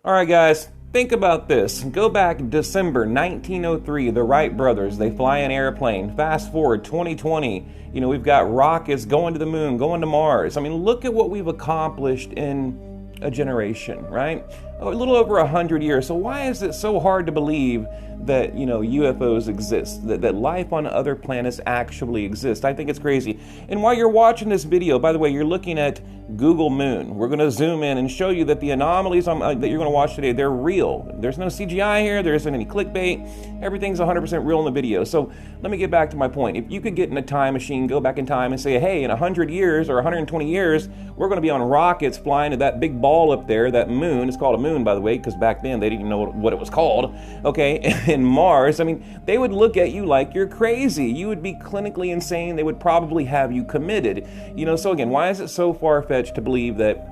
All right, guys, think about this. Go back December 1903, the Wright brothers, they fly an airplane. Fast forward 2020, we've got rockets going to the moon, going to Mars. I mean, look at what we've accomplished in a generation, right? A little over 100 years. So why is it so hard to believe that, UFOs exist, that life on other planets actually exists? I think it's crazy. And while you're watching this video, by the way, you're looking at Google Moon. We're going to zoom in and show you that the anomalies that you're going to watch today, they're real. There's no CGI here. There isn't any clickbait. Everything's 100% real in the video. So let me get back to my point. If you could get in a time machine, go back in time and say, hey, in 100 years or 120 years, we're going to be on rockets flying to that big ball up there, that moon. It's called a moon, by the way, because back then they didn't even know what it was called. Okay, in Mars, I mean, they would look at you like you're crazy. You would be clinically insane. They would probably have you committed. So again, why is it so far-fetched to believe that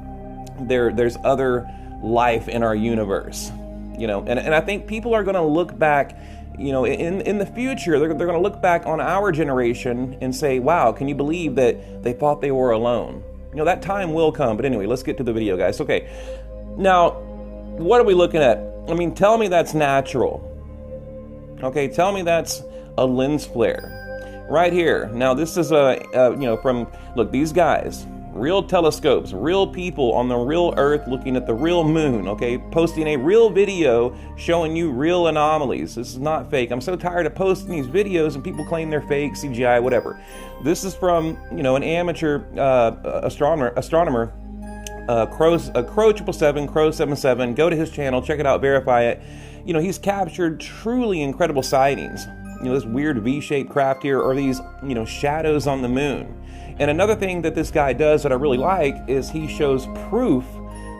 there's other life in our universe? And I think people are going to look back, in the future, they're going to look back on our generation and say, wow, can you believe that they thought they were alone? That time will come. But anyway, let's get to the video, guys. Okay, now, what are we looking at? I mean, tell me that's natural. Okay, tell me that's a lens flare. Right here. Now, this is look, these guys, real telescopes, real people on the real Earth looking at the real moon, okay, posting a real video showing you real anomalies. This is not fake. I'm so tired of posting these videos and people claim they're fake, CGI, whatever. This is from, an amateur astronomer, Crow 777, Crow 77. Go to his channel, check it out, verify it. He's captured truly incredible sightings. This weird V-shaped craft here, or these, shadows on the moon. And another thing that this guy does that I really like is he shows proof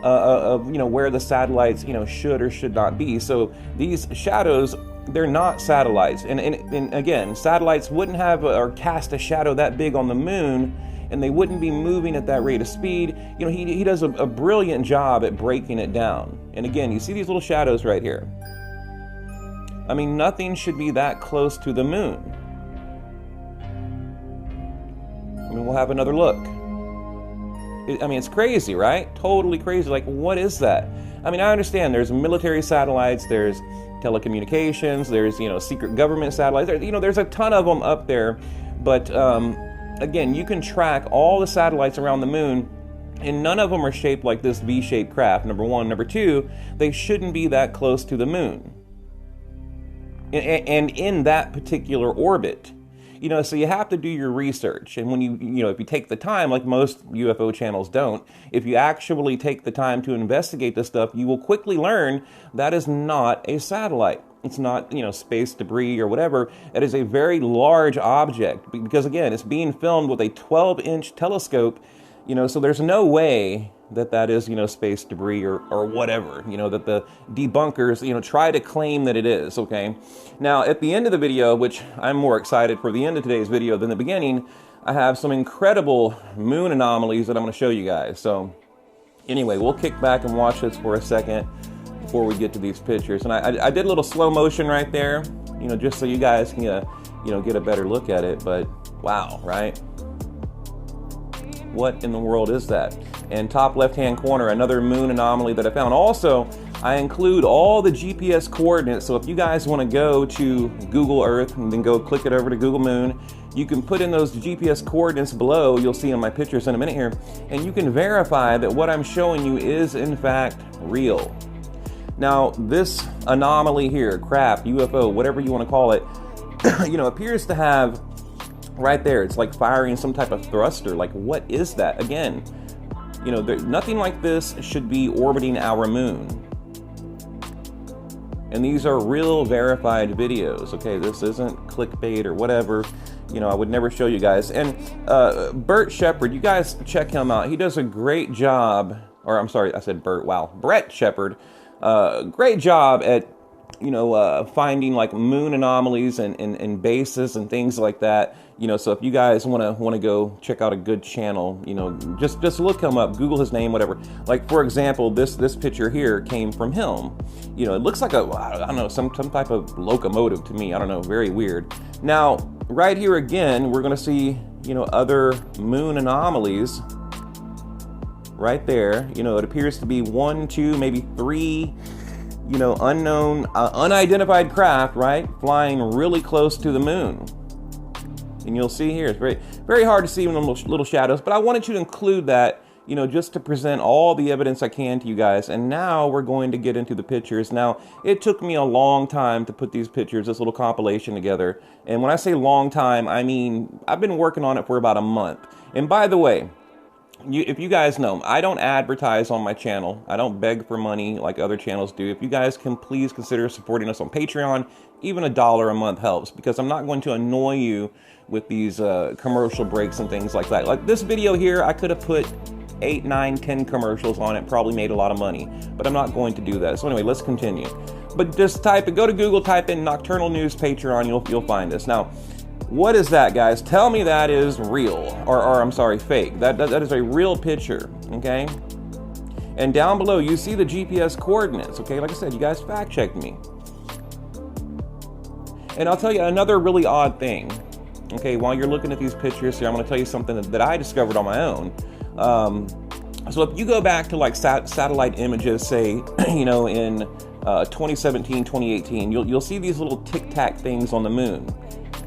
of where the satellites, should or should not be. So these shadows, they're not satellites. And again, satellites wouldn't have or cast a shadow that big on the moon, and they wouldn't be moving at that rate of speed. He does a brilliant job at breaking it down. And again, you see these little shadows right here. I mean, nothing should be that close to the moon. I mean, we'll have another look. It's crazy, right? Totally crazy. Like, what is that? I mean, I understand there's military satellites, there's telecommunications, there's, secret government satellites. There's a ton of them up there. But, again, you can track all the satellites around the moon, and none of them are shaped like this V-shaped craft, number one. Number two, they shouldn't be that close to the moon. And in that particular orbit. So you have to do your research. And when if you take the time, like most UFO channels don't, if you actually take the time to investigate this stuff, you will quickly learn that is not a satellite. It's not, space debris or whatever. It is a very large object because, again, it's being filmed with a 12-inch telescope, so there's no way that is, space debris or whatever, that the debunkers, try to claim that it is, okay? Now, at the end of the video, which I'm more excited for the end of today's video than the beginning, I have some incredible moon anomalies that I'm going to show you guys. So, anyway, we'll kick back and watch this for a second before we get to these pictures. And I did a little slow motion right there, just so you guys can, get a better look at it. But, wow, right? What in the world is that? And top left-hand corner, another moon anomaly that I found. Also, I include all the GPS coordinates. So if you guys want to go to Google Earth and then go click it over to Google Moon, you can put in those GPS coordinates below. You'll see in my pictures in a minute here. And you can verify that what I'm showing you is, in fact, real. Now, this anomaly here, craft, UFO, whatever you want to call it, appears to have right there, it's like firing some type of thruster. Like, what is that? Again, nothing like this should be orbiting our moon. And these are real verified videos, okay? This isn't clickbait or whatever. I would never show you guys. And Bert Shepard, you guys check him out. He does a great job, or I'm sorry, I said Bert, wow. Brett Shepard, great job at, finding like moon anomalies and bases and things like that. So if you guys want to go check out a good channel, just look him up, Google his name, whatever. Like, for example, this picture here came from him. It looks like I don't know, some type of locomotive to me. I don't know, very weird. Now, right here again, we're going to see, other moon anomalies right there. You know, it appears to be 1, 2, maybe 3, you know, unknown, unidentified craft, right, flying really close to the moon. And you'll see here, it's very, very hard to see in the little shadows, but I wanted to include that, you know, just to present all the evidence I can to you guys. And now we're going to get into the pictures. Now, it took me a long time to put these pictures, this little compilation together. And when I say long time, I mean, I've been working on it for about a month. And by the way, if you guys know, I don't advertise on my channel. I don't beg for money like other channels do. If you guys can please consider supporting us on Patreon, even $1 a month helps, because I'm not going to annoy you with these commercial breaks and things like that. Like this video here, I could have put 8, 9, 10 commercials on it, probably made a lot of money, but I'm not going to do that. So anyway, let's continue. But just type it, go to Google, type in Nocturnal News Patreon, you'll find us. Now, what is that, guys? Tell me that is real, or I'm sorry, fake. That is a real picture, okay? And down below, you see the GPS coordinates, okay? Like I said, you guys fact-checked me. And I'll tell you another really odd thing, okay? While you're looking at these pictures here, I'm gonna tell you something that I discovered on my own. So if you go back to like satellite images, say, you know, in 2017, 2018, you'll see these little tic-tac things on the moon.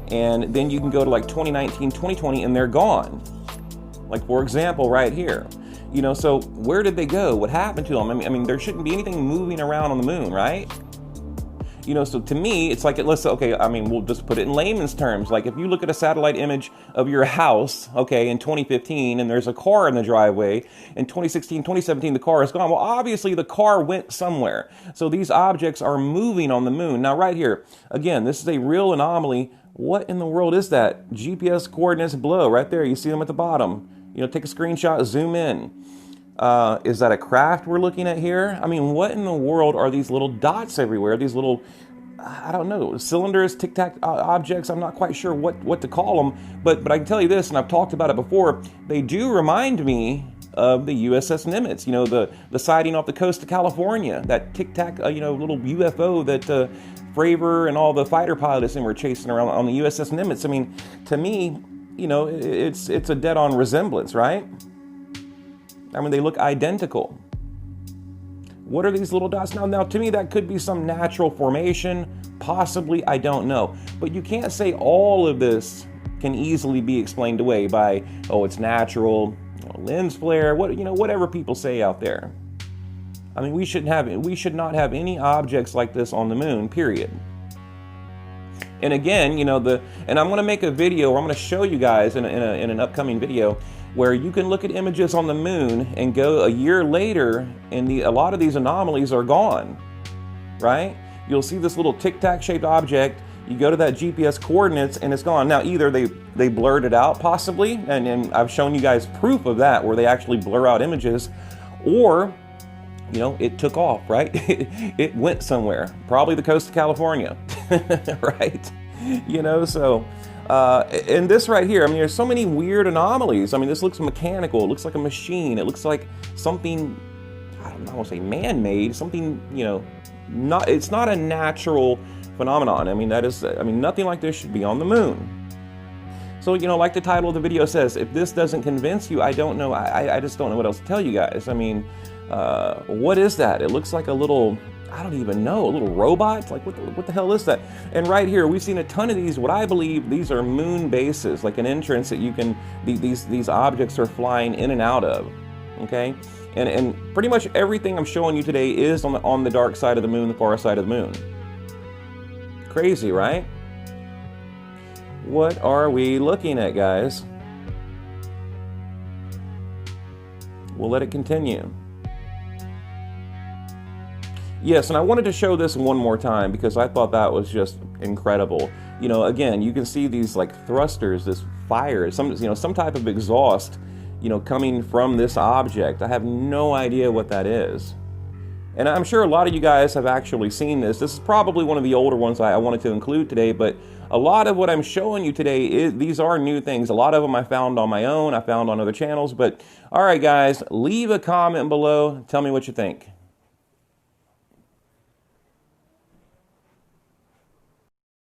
And then you can go to like 2019, 2020, and they're gone. Like, for example, right here. You know, so where did they go? What happened to them? I mean, there shouldn't be anything moving around on the moon, right? You know, so to me, it's like, okay, I mean, we'll just put it in layman's terms. Like, if you look at a satellite image of your house, okay, in 2015, and there's a car in the driveway, in 2016, 2017, the car is gone. Well, obviously, the car went somewhere. So these objects are moving on the moon. Now, right here, again, this is a real anomaly. What in the world is that? GPS coordinates below, right there. You see them at the bottom. You know, take a screenshot, zoom in. Is that a craft we're looking at here? I mean, what in the world are these little dots everywhere? These little, I don't know, cylinders, tic-tac objects. I'm not quite sure what to call them. But I can tell you this, and I've talked about it before, they do remind me of the USS Nimitz, you know, the sighting off the coast of California, that tic-tac, you know, little UFO that Fravor and all the fighter pilots were chasing around on the USS Nimitz. I mean, to me, you know, it's a dead-on resemblance, right? I mean, they look identical. What are these little dots? Now, to me, that could be some natural formation. Possibly, I don't know. But you can't say all of this can easily be explained away by, oh, it's natural, lens flare, whatever people say out there. I mean, we should not have any objects like this on the moon, period. And again, you know, and I'm going to make a video, or I'm going to show you guys in an upcoming video, where you can look at images on the moon and go a year later, and a lot of these anomalies are gone, right? You'll see this little tic-tac shaped object. You go to that GPS coordinates and it's gone. Now, either they blurred it out possibly, and I've shown you guys proof of that, where they actually blur out images, or, you know, it took off, right? It went somewhere, probably the coast of California, right? You know, so, and this right here, I mean, there's so many weird anomalies. I mean, this looks mechanical. It looks like a machine. It looks like something, I don't know, I want to say man-made, something, you know, it's not a natural phenomenon. I mean, nothing like this should be on the moon. So, you know, like the title of the video says, if this doesn't convince you, I don't know. I just don't know what else to tell you guys. I mean, what is that? It looks like a little, I don't even know, a little robot? Like, what the hell is that? And right here, we've seen a ton of these. What I believe, these are moon bases, like an entrance that you can, these objects are flying in and out of, okay? And pretty much everything I'm showing you today is on the dark side of the moon, the far side of the moon. Crazy, right? What are we looking at, guys? We'll let it continue. Yes, and I wanted to show this one more time because I thought that was just incredible. You know, again, you can see these like thrusters, this fire, some type of exhaust, you know, coming from this object. I have no idea what that is. And I'm sure a lot of you guys have actually seen this. This is probably one of the older ones I wanted to include today, but a lot of what I'm showing you today, these are new things. A lot of them I found on my own, I found on other channels, but all right, guys, leave a comment below. Tell me what you think.